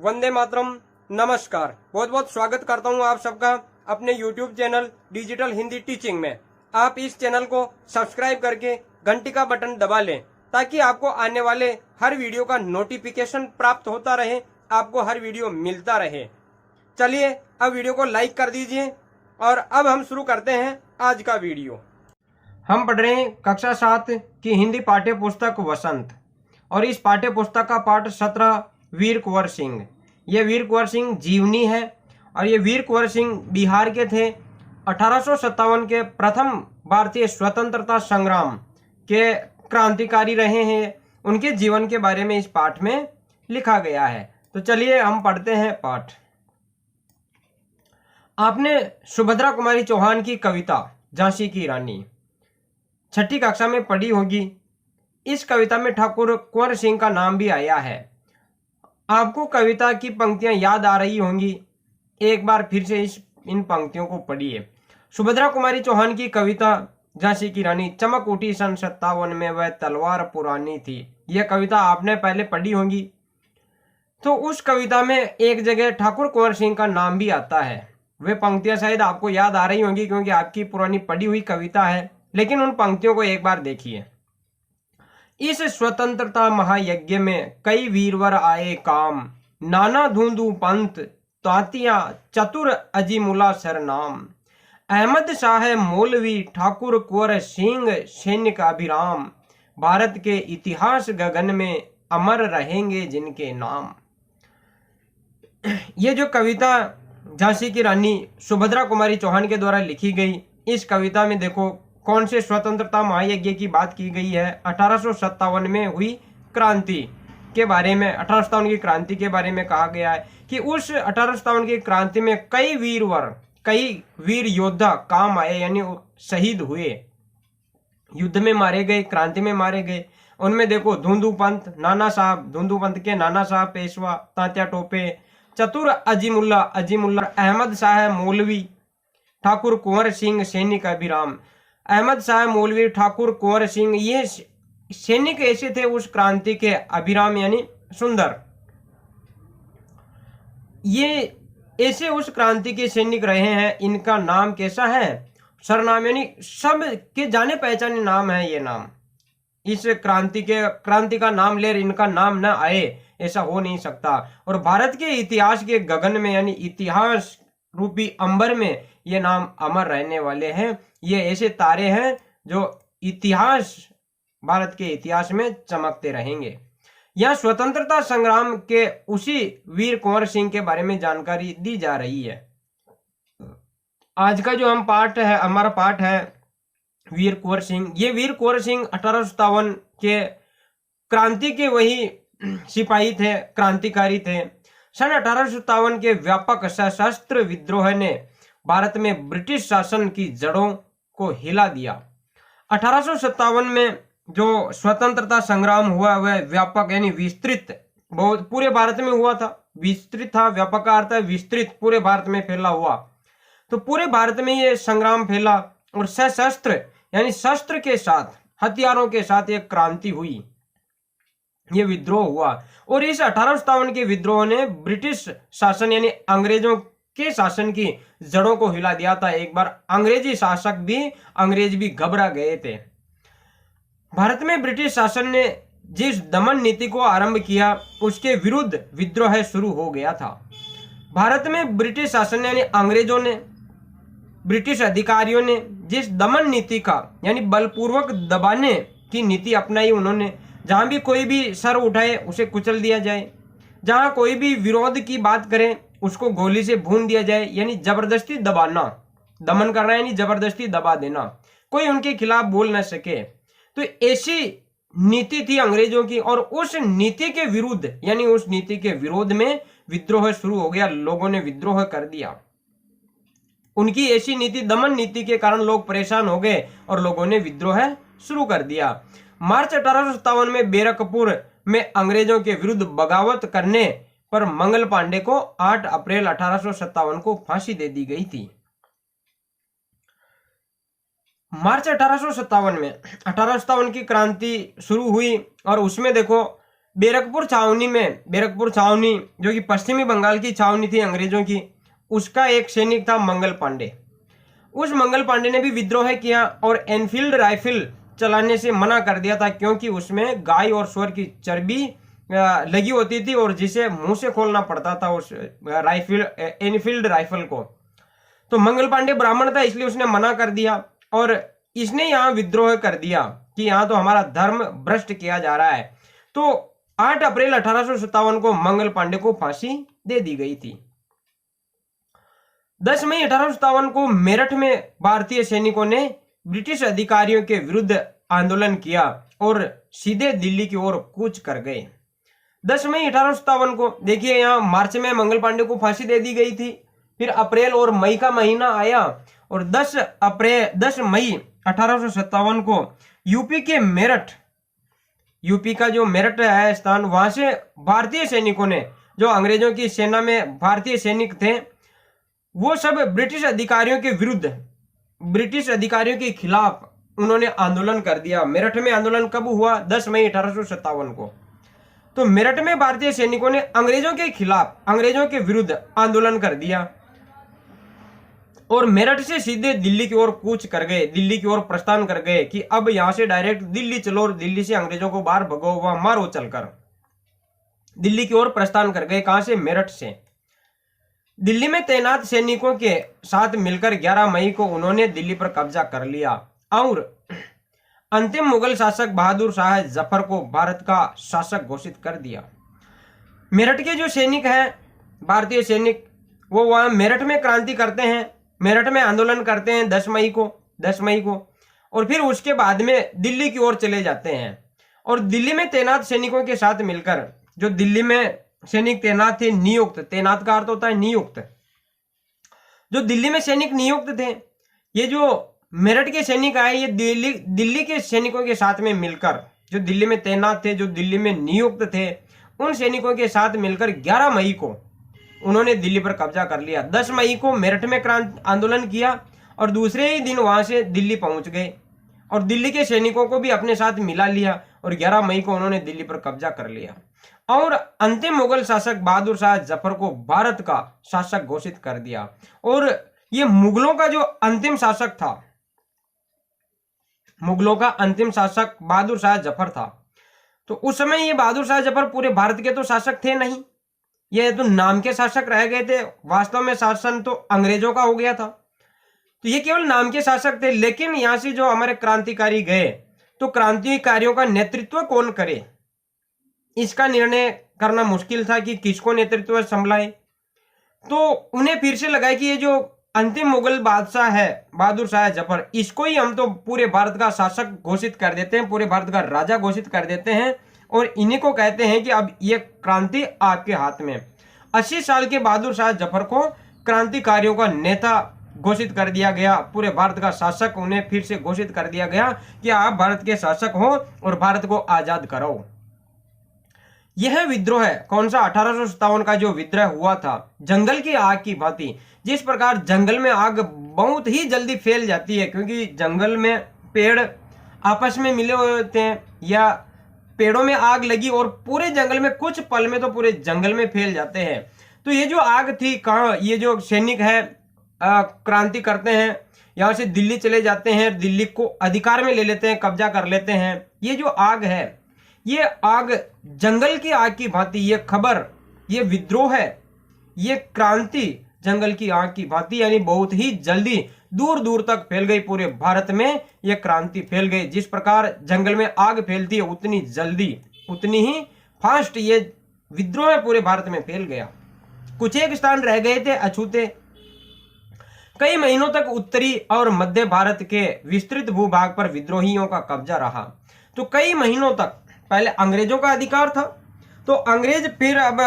वंदे मातरम। नमस्कार, बहुत बहुत स्वागत करता हूं आप सबका अपने YouTube channel digital Hindi teaching में। आप इस चैनल को सब्सक्राइब करके घंटी का बटन दबा लें ताकि आपको आने वाले हर वीडियो का नोटिफिकेशन प्राप्त होता रहे, आपको हर वीडियो मिलता रहे। चलिए अब वीडियो को लाइक कर दीजिए और अब हम शुरू करते हैं आज का वीडियो। हम पढ़ रहे हैं कक्षा 7 की हिंदी पाठ्य पुस्तक वसंत और इस पाठ्य पुस्तक का पाठ 17 वीर कुंवर सिंह। ये वीर कुंवर सिंह जीवनी है और ये वीर कुंवर सिंह बिहार के थे। 1857 के प्रथम भारतीय स्वतंत्रता संग्राम के क्रांतिकारी रहे हैं। उनके जीवन के बारे में इस पाठ में लिखा गया है। तो चलिए हम पढ़ते हैं पाठ। आपने सुभद्रा कुमारी चौहान की कविता झांसी की रानी छठी कक्षा में पढ़ी होगी। इस कविता में ठाकुर कुंवर सिंह का नाम भी आया है। आपको कविता की पंक्तियां याद आ रही होंगी। एक बार फिर से इन पंक्तियों को पढ़िए। सुभद्रा कुमारी चौहान की कविता झांसी की रानी, चमक उठी सन 57 में वह तलवार पुरानी थी। यह कविता आपने पहले पढ़ी होगी। तो उस कविता में एक जगह ठाकुर कुंवर सिंह का नाम भी आता है। वे पंक्तियां शायद आपको याद आ रही होंगी क्योंकि आपकी पुरानी पढ़ी हुई कविता है, लेकिन उन पंक्तियों को एक बार देखिए। इस स्वतंत्रता महायज्ञ में कई वीरवर आए काम, नाना धुंधु पंथ तातिया चतुर अजीमुला सरनाम। अहमद शाह मौलवी ठाकुर कुंवर सिंह सैन्य का अभिराम, भारत के इतिहास गगन में अमर रहेंगे जिनके नाम। ये जो कविता झांसी की रानी सुभद्रा कुमारी चौहान के द्वारा लिखी गई, इस कविता में देखो कौन से स्वतंत्रता महायज्ञ की बात की गई है। 1857 में हुई क्रांति के बारे में, 1857 की क्रांति के बारे में कहा गया है कि उस 1857 की क्रांति में कई वीर योद्धा काम आए, यानी शहीद हुए, युद्ध में मारे गए, क्रांति में मारे गए। उनमें देखो धुंधु पंथ, धुंधु पंथ के नाना साहब पेशवा, तात्या टोपे, चतुर अजीमुल्ला, अहमद शाह मौलवी, ठाकुर कुंवर सिंह सैनिक अभिराम। अहमद शाह मौलवी, ठाकुर कुंवर सिंह, ये सैनिक ऐसे थे उस क्रांति के, अभिराम यानी सुंदर, ये ऐसे उस क्रांति के सैनिक रहे हैं। इनका नाम कैसा है? सरनाम, यानी सब के जाने पहचाने नाम है। ये नाम इस क्रांति का नाम ले इनका नाम न आए, ऐसा हो नहीं सकता। और भारत के इतिहास के गगन में, यानी इतिहास रूपी अंबर में, ये नाम अमर रहने वाले हैं। ये ऐसे तारे हैं जो भारत के इतिहास में चमकते रहेंगे। यह स्वतंत्रता संग्राम के उसी वीर कुंवर सिंह के बारे में जानकारी दी जा रही है। आज का जो हमारा पाठ है वीर कुंवर सिंह। ये वीर कुंवर सिंह 1857 के क्रांति के वही सिपाही थे, क्रांतिकारी थे। सन 1857 के व्यापक सशस्त्र विद्रोह ने भारत में ब्रिटिश शासन की जड़ों को हिला दिया। 1857 में जो स्वतंत्रता संग्राम हुआ वह व्यापक यानी विस्तृत, बहुत पूरे भारत में हुआ था। विस्तृत था, व्यापक का अर्थ है विस्तृत, पूरे भारत में फैला हुआ। तो पूरे भारत में ये संग्राम फैला और सशस्त्र यानी शस्त्र के साथ, हथियारों के साथ एक क्रांति हुई, ये विद्रोह हुआ। और इस 1857 के विद्रोह ने ब्रिटिश शासन यानी अंग्रेजों के शासन की जड़ों को हिला दिया था। एक बार अंग्रेज भी घबरा गए थे। भारत में ब्रिटिश शासन ने जिस दमन नीति को आरंभ किया उसके विरुद्ध विद्रोह शुरू हो गया था। भारत में ब्रिटिश शासन यानी अंग्रेजों ने, ब्रिटिश अधिकारियों ने जिस दमन नीति का यानी बलपूर्वक दबाने की नीति अपनाई, उन्होंने जहां भी कोई भी सर उठाए उसे कुचल दिया जाए, जहां कोई भी विरोध की बात करे उसको गोली से भून दिया जाए, यानी जबरदस्ती दबाना, दमन करना यानी जबरदस्ती दबा देना, कोई उनके खिलाफ बोल न सके। तो ऐसी नीति थी अंग्रेजों की और उस नीति के विरुद्ध यानी उस नीति के विरोध में विद्रोह शुरू हो गया। लोगों ने विद्रोह कर दिया। उनकी ऐसी नीति, दमन नीति के कारण लोग परेशान हो गए और लोगों ने विद्रोह शुरू कर दिया। मार्च 1857 में बैरकपुर में अंग्रेजों के विरुद्ध बगावत करने पर मंगल पांडे को 8 अप्रैल 1857 को फांसी दे दी गई थी। मार्च 1857 में 1857 की क्रांति शुरू हुई और उसमें देखो बैरकपुर छावनी जो कि पश्चिमी बंगाल की छावनी थी अंग्रेजों की, उसका एक सैनिक था मंगल पांडे। उस मंगल पांडे ने भी विद्रोह किया और एनफील्ड राइफल चलाने से मना कर दिया था, क्योंकि उसमें गाय और सूअर की चर्बी लगी होती थी और जिसे मुंह से खोलना पड़ता था उस राइफल, एनफील्ड राइफल को। तो मंगल पांडे ब्राह्मण था, इसलिए उसने मना कर दिया और इसने यहाँ विद्रोह कर दिया कि यहाँ तो हमारा धर्म भ्रष्ट किया जा रहा है। तो 8 अप्रैल 1857 को मंगल पांडे को फांसी दे दी गई थी। 10 मई 1857 को मेरठ में भारतीय सैनिकों ने ब्रिटिश अधिकारियों के विरुद्ध आंदोलन किया और सीधे दिल्ली की ओर कूच कर गए। 10 मई 1857 को देखिए, यहाँ मार्च में मंगल पांडे को फांसी दे दी गई थी, फिर अप्रैल और मई का महीना आया और 10 मई 1857 को यूपी के मेरठ, यूपी का जो मेरठ है स्थान, वहां से भारतीय सैनिकों ने, जो अंग्रेजों की सेना में भारतीय सैनिक थे, वो सब ब्रिटिश अधिकारियों के विरुद्ध, ब्रिटिश अधिकारियों के खिलाफ उन्होंने आंदोलन कर दिया। मेरठ में आंदोलन कब हुआ? 10 मई 1857 को। तो मेरठ में भारतीय सैनिकों ने अंग्रेजों के खिलाफ, अंग्रेजों के विरुद्ध आंदोलन कर दिया और मेरठ से सीधे दिल्ली की ओर कूच कर गए, दिल्ली की ओर प्रस्थान कर गए कि अब यहां से डायरेक्ट दिल्ली चलो और दिल्ली से अंग्रेजों को बाहर भगो व मारो चलकर। दिल्ली की ओर प्रस्थान कर गए। कहां से? मेरठ से। दिल्ली में तैनात सैनिकों के साथ मिलकर 11 मई को उन्होंने दिल्ली पर कब्जा कर लिया और अंतिम मुगल शासक बहादुर शाह जफर को भारत का शासक घोषित कर दिया। मेरठ के जो सैनिक हैं, भारतीय सैनिक, वो वहां मेरठ में क्रांति करते हैं, मेरठ में आंदोलन करते हैं 10 मई को और फिर उसके बाद में दिल्ली की ओर चले जाते हैं और दिल्ली में तैनात सैनिकों के साथ मिलकर, जो दिल्ली में सैनिक तैनात थे, नियुक्त, तैनात का अर्थ होता है नियुक्त, जो दिल्ली में सैनिक नियुक्त थे, ये जो मेरठ के सैनिक आए, ये दिल्ली के सैनिकों के साथ में मिलकर, जो दिल्ली में तैनात थे, जो दिल्ली में नियुक्त थे, उन सैनिकों के साथ मिलकर 11 मई को उन्होंने दिल्ली पर कब्जा कर लिया। 10 मई को मेरठ में क्रांति आंदोलन किया और दूसरे ही दिन वहां से दिल्ली पहुंच गए और दिल्ली के सैनिकों को भी अपने साथ मिला लिया और 11 मई को उन्होंने दिल्ली पर कब्जा कर लिया और अंतिम मुगल शासक बहादुर शाह जफर को भारत का शासक घोषित कर दिया। और ये मुगलों का जो अंतिम शासक था, मुगलों का अंतिम शासक बहादुर शाह जफर था। तो उस समय ये बहादुर शाह जफर पूरे भारत के तो शासक थे नहीं, ये तो नाम के शासक रह गए थे। वास्तव में शासन तो अंग्रेजों का हो गया था, तो ये केवल नाम के शासक थे। लेकिन यहां से जो हमारे क्रांतिकारी गए, तो क्रांतिकारियों का नेतृत्व कौन करे, इसका निर्णय करना मुश्किल था कि किसको नेतृत्व संभलाए। तो उन्हें फिर से लगा कि ये जो अंतिम मुगल बादशाह है बहादुर शाह जफर, इसको ही हम तो पूरे भारत का शासक घोषित कर देते हैं, पूरे भारत का राजा घोषित कर देते हैं और इन्हीं को कहते हैं कि अब ये क्रांति आपके हाथ में। 80 साल के बहादुर शाह जफर को क्रांतिकारियों का नेता घोषित कर दिया गया, पूरे भारत का शासक उन्हें फिर से घोषित कर दिया गया कि आप भारत के शासक हो और भारत को आजाद करो। यह विद्रोह है कौन सा? 1857 का जो विद्रोह हुआ था, जंगल की आग की भांति। जिस प्रकार जंगल में आग बहुत ही जल्दी फैल जाती है, क्योंकि जंगल में पेड़ आपस में मिले हुए होते हैं या पेड़ों में आग लगी और पूरे जंगल में कुछ पल में तो पूरे जंगल में फैल जाते हैं। तो ये जो आग थी, कहाँ, ये जो सैनिक है क्रांति करते हैं, यहाँ से दिल्ली चले जाते हैं, दिल्ली को अधिकार में ले लेते हैं, कब्जा कर लेते हैं। ये जो आग है, ये आग जंगल की आग की भांति, ये खबर, ये विद्रोह है, ये क्रांति जंगल की आग की भांति, यानी बहुत ही जल्दी दूर दूर तक फैल गई। पूरे भारत में ये क्रांति फैल गई। जिस प्रकार जंगल में आग फैलती है, उतनी जल्दी, उतनी ही फास्ट ये विद्रोह पूरे भारत में फैल गया। कुछ एक स्थान रह गए थे अछूते। कई महीनों तक उत्तरी और मध्य भारत के विस्तृत भूभाग पर विद्रोहियों का कब्जा रहा। तो कई महीनों तक पहले अंग्रेजों का अधिकार था, तो अंग्रेज फिर अब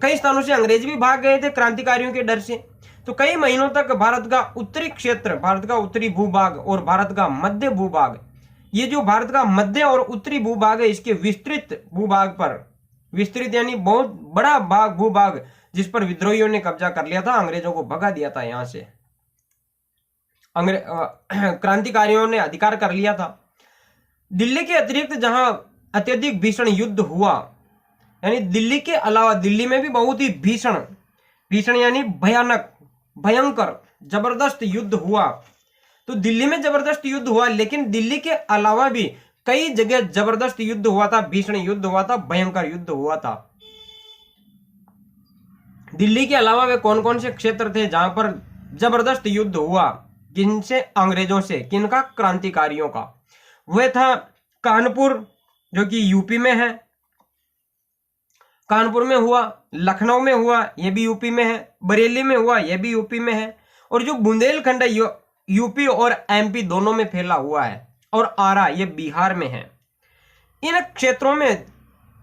कई स्थानों से अंग्रेज भी भाग गए थे क्रांतिकारियों के डर से। तो कई महीनों तक भारत का उत्तरी क्षेत्र, भारत का उत्तरी भूभाग और भारत का मध्य भूभाग, ये जो भारत का मध्य और उत्तरी भूभाग है, इसके विस्तृत भूभाग पर, विस्तृत यानी बहुत बड़ा भाग, भूभाग, जिस पर विद्रोहियों ने कब्जा कर लिया था, अंग्रेजों को भगा दिया था, यहां से क्रांतिकारियों ने अधिकार कर लिया था। दिल्ली के अतिरिक्त जहां अत्यधिक भीषण युद्ध हुआ, यानी दिल्ली के अलावा दिल्ली में भी बहुत ही भीषण भीषण यानी भयानक भयंकर जबरदस्त युद्ध हुआ। तो दिल्ली में जबरदस्त युद्ध हुआ, लेकिन दिल्ली के अलावा भी कई जगह जबरदस्त युद्ध हुआ था, भीषण युद्ध हुआ था, भयंकर युद्ध हुआ था। दिल्ली के अलावा वे कौन कौन से क्षेत्र थे जहां पर जबरदस्त युद्ध हुआ? किनसे? अंग्रेजों से। किनका? क्रांतिकारियों का। वह था कानपुर, जो कि यूपी में है, कानपुर में हुआ, लखनऊ में हुआ, यह भी यूपी में है, बरेली में हुआ, यह भी यूपी में है, और जो बुंदेलखंड है यूपी और एमपी दोनों में फैला हुआ है, और आरा ये बिहार में है। इन क्षेत्रों में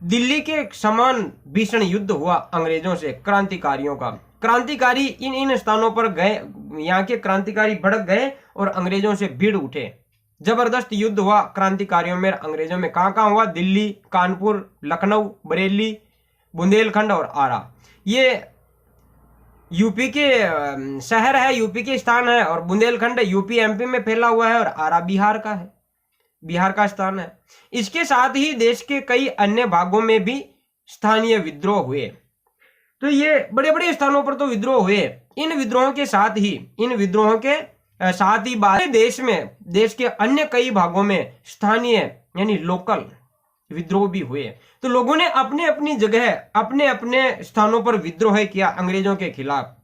दिल्ली के समान भीषण युद्ध हुआ अंग्रेजों से, क्रांतिकारियों का। क्रांतिकारी इन इन स्थानों पर गए, यहाँ के क्रांतिकारी भड़क गए और अंग्रेजों से भिड़ उठे। जबरदस्त युद्ध हुआ क्रांतिकारियों में, अंग्रेजों में। कहां कहां हुआ? दिल्ली, कानपुर, लखनऊ, बरेली, बुंदेलखंड और आरा। ये यूपी के शहर है, यूपी के स्थान है, और बुंदेलखंड यूपी एमपी में फैला हुआ है, और आरा बिहार का है, बिहार का स्थान है। इसके साथ ही देश के कई अन्य भागों में भी स्थानीय विद्रोह हुए। तो ये बड़े बड़े स्थानों पर तो विद्रोह हुए। इन विद्रोहों के साथ ही बाद देश में, देश के अन्य कई भागों में स्थानीय यानी लोकल विद्रोह भी हुए। तो लोगों ने अपने अपनी जगह, अपने अपने स्थानों पर विद्रोह किया अंग्रेजों के खिलाफ।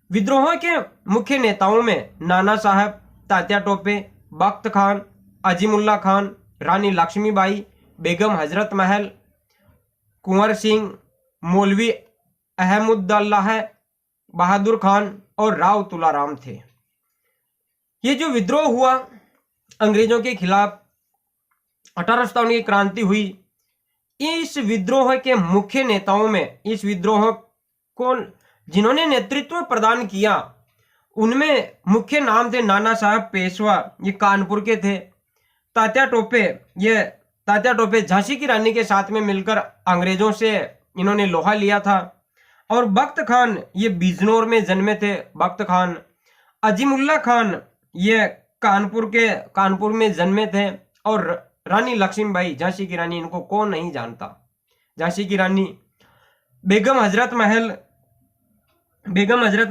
विद्रोह के मुख्य नेताओं में नाना साहब, तात्या टोपे, बख्त खान, अजीमुल्ला खान, रानी लक्ष्मीबाई, बेगम हजरत महल, कुंवर सिंह, मौलवी अहमदुल्लाह, बहादुर खान और राव तुलाराम थे। ये जो विद्रोह हुआ अंग्रेजों के खिलाफ, 1857 की क्रांति हुई, इस विद्रोह के मुख्य नेताओं में, इस विद्रोह को जिन्होंने नेतृत्व प्रदान किया, उनमें मुख्य नाम थे नाना साहब पेशवा, ये कानपुर के थे। तात्या टोपे झांसी की रानी के साथ में मिलकर अंग्रेजों से इन्होंने लोहा लिया था। और बख्त खान ये बिजनौर में जन्मे थे, बख्त खान। अजीमुल्ला खान ये कानपुर में जन्मे थे। और रानी लक्ष्मीबाई, झांसी की रानी, इनको कौन नहीं जानता, झांसी की रानी। बेगम हजरत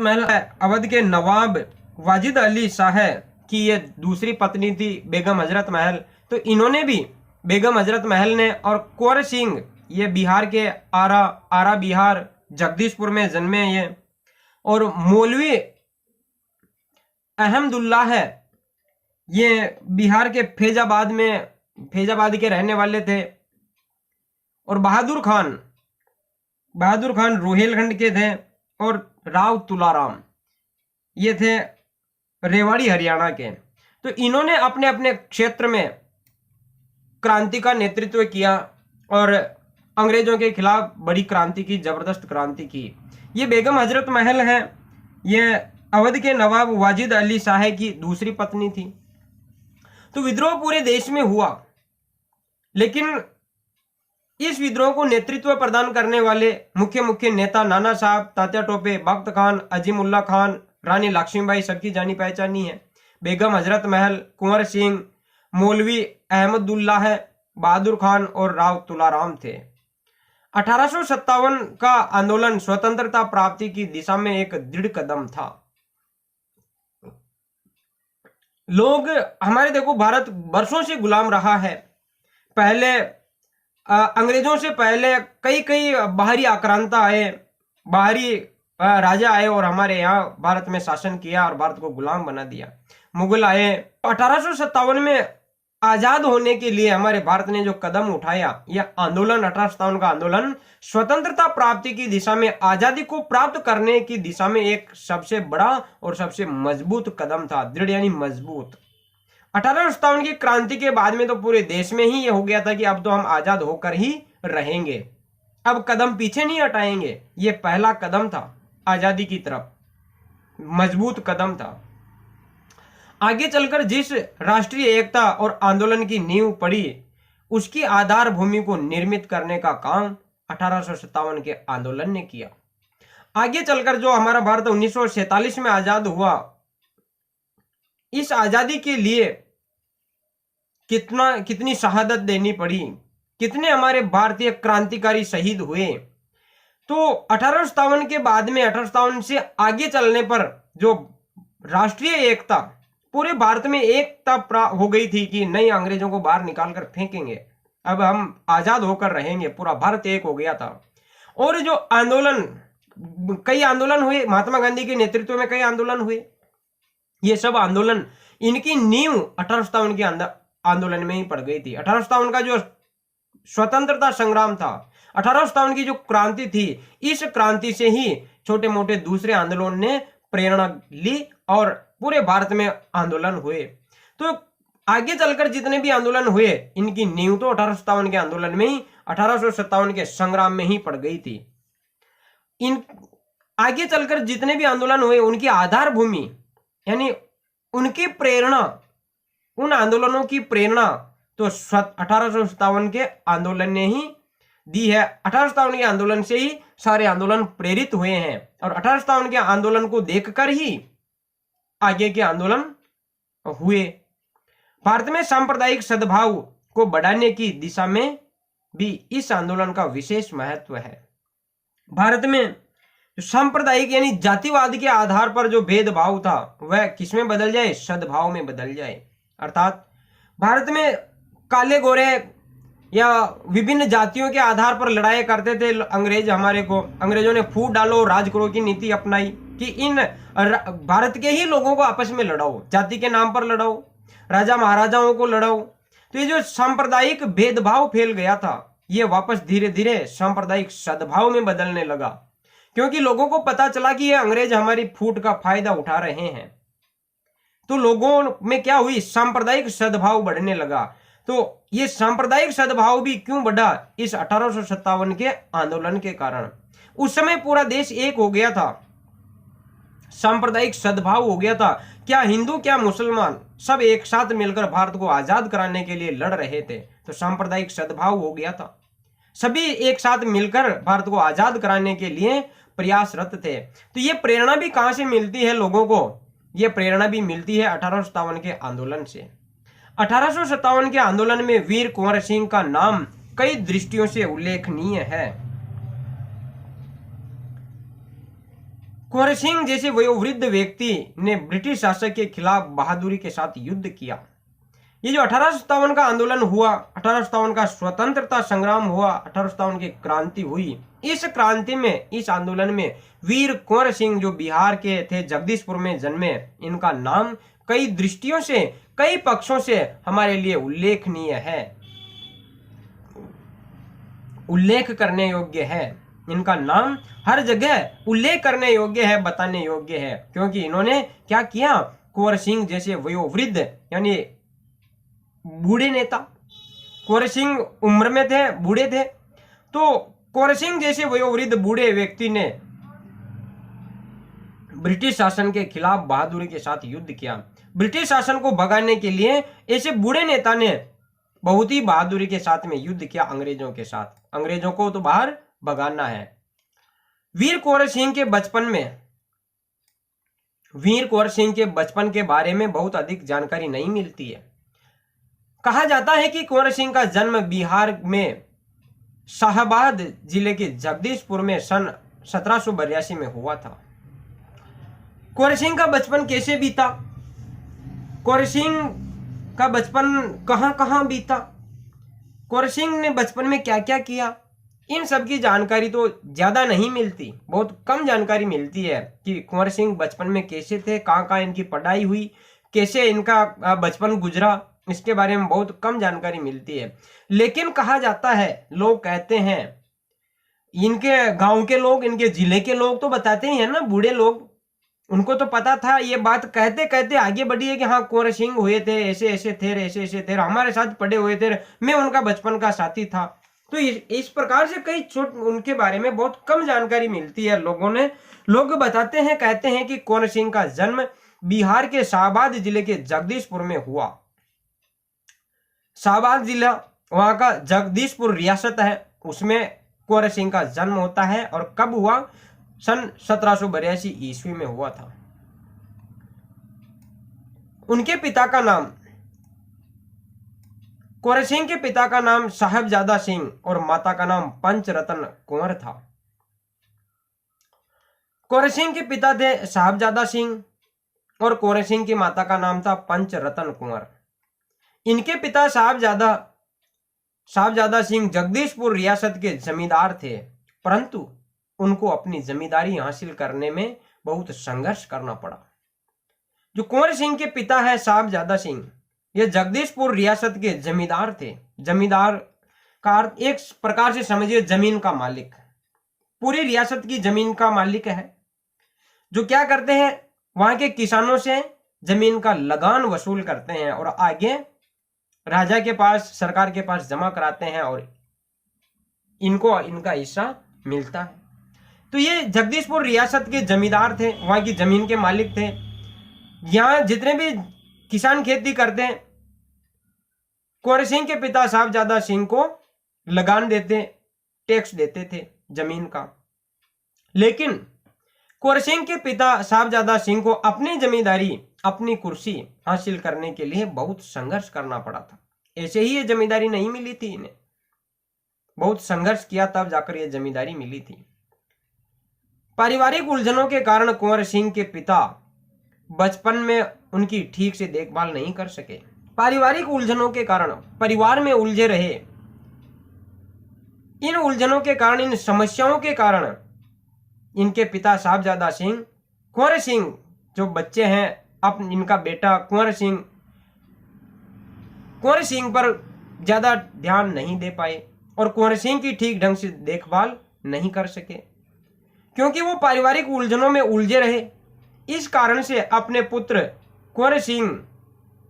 महल अवध के नवाब वाजिद अली शाह की ये दूसरी पत्नी थी, बेगम हजरत महल। तो इन्होंने भी, बेगम हजरत महल ने, और कुंवर सिंह ये बिहार के आरा बिहार जगदीशपुर में जन्मे ये। और मौलवी अहमदुल्लाह ये बिहार के फैजाबाद के रहने वाले थे। और बहादुर खान रोहिलखंड के थे। और राव तुलाराम ये थे रेवाड़ी हरियाणा के। तो इन्होंने अपने अपने क्षेत्र में क्रांति का नेतृत्व किया और अंग्रेजों के खिलाफ बड़ी क्रांति की, जबरदस्त क्रांति की। ये बेगम हजरत महल है, ये अवध के नवाब वाजिद अली शाह की दूसरी पत्नी थी। तो विद्रोह पूरे देश में हुआ, लेकिन इस विद्रोह को नेतृत्व प्रदान करने वाले मुख्य नेता नाना साहब, तात्या टोपे, बख्त खान, अजीमुल्ला खान, रानी लक्ष्मीबाई सबकी जानी पहचानी है, बेगम हजरत महल, कुंवर सिंह, मौलवी अहमदुल्लाह, बहादुर खान और राव तुलाराम थे। 1857 का आंदोलन स्वतंत्रता प्राप्ति की दिशा में एक दृढ़ कदम था। लोग हमारे, देखो, भारत वर्षों से गुलाम रहा है। पहले अंग्रेजों से पहले कई बाहरी आक्रांता आए, बाहरी राजा आए और हमारे यहाँ भारत में शासन किया और भारत को गुलाम बना दिया। मुगल आए। 1857 में आजाद होने के लिए हमारे भारत ने जो कदम उठाया, यह आंदोलन, 1857 का आंदोलन स्वतंत्रता प्राप्ति की दिशा में, आजादी को प्राप्त करने की दिशा में एक सबसे बड़ा और सबसे मजबूत कदम था। दृढ़ यानी मजबूत। 1857 की क्रांति के बाद में तो पूरे देश में ही यह हो गया था कि अब तो हम आजाद होकर ही रहेंगे, अब कदम पीछे नहीं हटाएंगे। यह पहला कदम था आजादी की तरफ, मजबूत कदम था। आगे चलकर जिस राष्ट्रीय एकता और आंदोलन की नींव पड़ी, उसकी आधार भूमि को निर्मित करने का काम 1857 के आंदोलन ने किया। आगे चलकर जो हमारा भारत 1947 में आजाद हुआ, इस आजादी के लिए कितनी शहादत देनी पड़ी, कितने हमारे भारतीय क्रांतिकारी शहीद हुए। तो 1857 के बाद में 1857 से आगे चलने पर जो राष्ट्रीय एकता, पूरे भारत में एकता हो गई थी कि नहीं, अंग्रेजों को बाहर निकालकर फेंकेंगे, अब हम आजाद होकर रहेंगे, पूरा भारत एक हो गया था। और जो आंदोलन, कई आंदोलन हुए, महात्मा गांधी के नेतृत्व में कई आंदोलन हुए। ये सब आंदोलन, इनकी नींव 1857 के आंदोलन में ही पड़ गई थी। 1857 का जो स्वतंत्रता संग्राम था, 1857 की जो क्रांति थी, इस क्रांति से ही छोटे मोटे दूसरे आंदोलन ने प्रेरणा ली और पूरे भारत में आंदोलन हुए। तो आगे चलकर जितने भी आंदोलन हुए, इनकी नींव तो 1857 के आंदोलन में ही, 1857 के संग्राम में ही पड़ गई थी। इन आगे चलकर जितने भी आंदोलन हुए, उनकी आधार भूमि यानी उनकी प्रेरणा, उन आंदोलनों की प्रेरणा तो 1857 के आंदोलन ने ही दी है। 1857 के आंदोलन से ही सारे आंदोलन प्रेरित हुए हैं और 1857 के आंदोलन को देखकर ही आगे के आंदोलन हुए। भारत में सांप्रदायिक सद्भाव को बढ़ाने की दिशा में भी इस आंदोलन का विशेष महत्व है। भारत में सांप्रदायिक यानी जातिवाद के आधार पर जो भेदभाव था, वह किसमें बदल जाए? सद्भाव में बदल जाए। अर्थात भारत में काले गोरे या विभिन्न जातियों के आधार पर लड़ाई करते थे अंग्रेज हमारे को। अंग्रेजों ने फूट डालो राज करो की नीति अपनाई कि इन भारत के ही लोगों को आपस में लड़ाओ, जाति के नाम पर लड़ाओ, राजा महाराजाओं को लड़ाओ। तो ये जो सांप्रदायिक भेदभाव फैल गया था, ये वापस धीरे धीरे सांप्रदायिक सद्भाव में बदलने लगा, क्योंकि लोगों को पता चला कि ये अंग्रेज हमारी फूट का फायदा उठा रहे हैं। तो लोगों में क्या हुई? सांप्रदायिक सद्भाव बढ़ने लगा। तो ये सांप्रदायिक सद्भाव भी क्यों बढ़ा? इस 1857 के आंदोलन के कारण। उस समय पूरा देश एक हो गया था, सांप्रदायिक सद्भाव हो गया था। क्या हिंदू क्या मुसलमान, सब एक साथ मिलकर भारत को आजाद कराने के लिए लड़ रहे थे। तो सांप्रदायिक सद्भाव हो गया था, सभी एक साथ मिलकर भारत को आजाद कराने के लिए प्रयासरत थे। तो ये प्रेरणा भी कहां से मिलती है लोगों को? ये प्रेरणा भी मिलती है 1857 के आंदोलन से। 1857 के आंदोलन में वीर कुंवर सिंह का नाम कई दृष्टियों से उल्लेखनीय है। कुंवर सिंह जैसे वयोवृद्ध व्यक्ति ने ब्रिटिश शासक के खिलाफ बहादुरी के साथ युद्ध किया। ये जो 1857 का आंदोलन हुआ, 1857 का स्वतंत्रता संग्राम हुआ, 1857 की क्रांति हुई, इस क्रांति में, इस आंदोलन में वीर कुंवर सिंह जो बिहार के थे, जगदीशपुर में जन्मे, इनका नाम कई दृष्टियों से, कई पक्षों से हमारे लिए उल्लेखनीय है, उल्लेख करने योग्य है। इनका नाम हर जगह उल्लेख करने योग्य है, बताने योग्य है, क्योंकि इन्होंने क्या किया? कुंवर सिंह जैसे वयोवृद्ध यानी बूढ़े नेता, कुंवर सिंह उम्र में थे, बूढ़े थे, तो कुंवर सिंह जैसे वयोवृद्ध बूढ़े व्यक्ति ने ब्रिटिश शासन के खिलाफ बहादुरी के साथ युद्ध किया। ब्रिटिश शासन को भगाने के लिए ऐसे बूढ़े नेता ने बहुत ही बहादुरी के साथ में युद्ध किया अंग्रेजों के साथ। अंग्रेजों को तो बाहर भगाना है। वीर कुंवर सिंह के बचपन के बारे में बहुत अधिक जानकारी नहीं मिलती है। कहा जाता है कि कुंवर सिंह का जन्म बिहार में शाहाबाद जिले के जगदीशपुर में सन 1782 में हुआ था। कुंवर सिंह का बचपन कैसे बीता? कुंवर सिंह का बचपन कहां कहां बीता? कुंवर सिंह ने बचपन में क्या क्या किया? इन सब की जानकारी तो ज्यादा नहीं मिलती, बहुत कम जानकारी मिलती है कि कुंवर सिंह बचपन में कैसे थे, कहां कहां इनकी पढ़ाई हुई, कैसे इनका बचपन गुजरा, इसके बारे में बहुत कम जानकारी मिलती है। लेकिन कहा जाता है, लोग कहते हैं, इनके गांव के लोग, इनके जिले के लोग तो बताते ही है ना, बूढ़े लोग, उनको तो पता था। ये बात कहते कहते आगे बढ़ी है कि हाँ कुंवर सिंह हुए थे, ऐसे ऐसे थे, ऐसे ऐसे थे, हमारे साथ पढ़े हुए थे, मैं उनका बचपन का साथी था। तो इस प्रकार से कई उनके बारे में बहुत कम जानकारी मिलती है। लोग बताते हैं, कहते हैं कि कुंवर सिंह का जन्म बिहार के शाहाबाद जिले के जगदीशपुर में हुआ। शाहाबाद जिला, वहां का जगदीशपुर रियासत है, उसमें कुंवर सिंह का जन्म होता है। और कब हुआ? सन 1782 ईस्वी में हुआ था। उनके पिता का नाम कुंवर सिंह के पिता का नाम साहबजादा सिंह और माता का नाम पंचरतन कुंवर था। कुंवर सिंह के पिता थे साहबजादा सिंह और कुंवर सिंह की माता का नाम था पंचरतन कुंवर। इनके पिता साहबजादा सिंह जगदीशपुर रियासत के जमींदार थे, परंतु उनको अपनी जमींदारी हासिल करने में बहुत संघर्ष करना पड़ा। जो कुंवर सिंह के पिता है साहबजादा सिंह, ये जगदीशपुर रियासत के जमींदार थे। जमींदार का अर्थ एक प्रकार से समझिए जमीन का मालिक, पूरी रियासत की जमीन का मालिक है, जो क्या करते हैं वहां के किसानों से जमीन का लगान वसूल करते हैं और आगे राजा के पास, सरकार के पास जमा कराते हैं और इनको इनका हिस्सा मिलता है। तो ये जगदीशपुर रियासत के जमींदार थे, वहां की जमीन के मालिक थे। यहाँ जितने भी किसान खेती करते हैं, कुंवर सिंह के पिता साहबजादा सिंह को लगान देते, टैक्स देते थे जमीन का। लेकिन कुंवर सिंह के पिता साहबजादा सिंह को अपनी जमींदारी, अपनी कुर्सी हासिल करने के लिए बहुत संघर्ष करना पड़ा था। ऐसे ही ये जमींदारी नहीं मिली थी इन्हें, बहुत संघर्ष किया तब जाकर ये जमींदारी मिली थी। पारिवारिक उलझनों के कारण कुंवर सिंह के पिता बचपन में उनकी ठीक से देखभाल नहीं कर सके। पारिवारिक उलझनों के कारण परिवार में उलझे रहे। इन उलझनों के कारण, इन समस्याओं के कारण इनके पिता साहबजादा सिंह, कुंवर सिंह जो बच्चे हैं, अब इनका बेटा कुंवर सिंह पर ज्यादा ध्यान नहीं दे पाए और कुंवर सिंह की ठीक ढंग से देखभाल नहीं कर सके, क्योंकि वो पारिवारिक उलझनों में उलझे रहे। इस कारण से अपने पुत्र कुंवर सिंह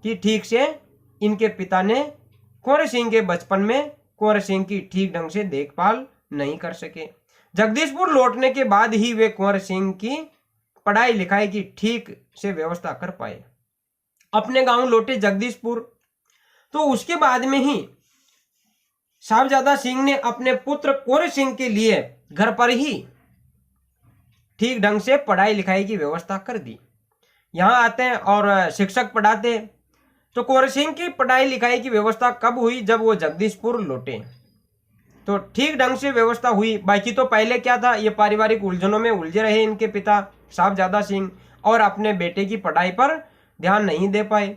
की ठीक से इनके पिता ने कुंवर सिंह के बचपन में कुंवर सिंह की ठीक ढंग से देखभाल नहीं कर सके। जगदीशपुर लौटने के बाद ही वे कुंवर सिंह की पढ़ाई लिखाई की ठीक से व्यवस्था कर पाए। अपने गांव लौटे जगदीशपुर, तो उसके बाद में ही साहबजादा सिंह ने अपने पुत्र कुंवर सिंह के लिए घर पर ही ठीक ढंग से पढ़ाई लिखाई की व्यवस्था कर दी। यहाँ आते हैं और शिक्षक पढ़ाते। तो कुंवर सिंह की पढ़ाई लिखाई की व्यवस्था कब हुई? जब वो जगदीशपुर लौटे तो ठीक ढंग से व्यवस्था हुई। बाकी तो पहले क्या था, ये पारिवारिक उलझनों में उलझे रहे इनके पिता साहबजादा सिंह और अपने बेटे की पढ़ाई पर ध्यान नहीं दे पाए।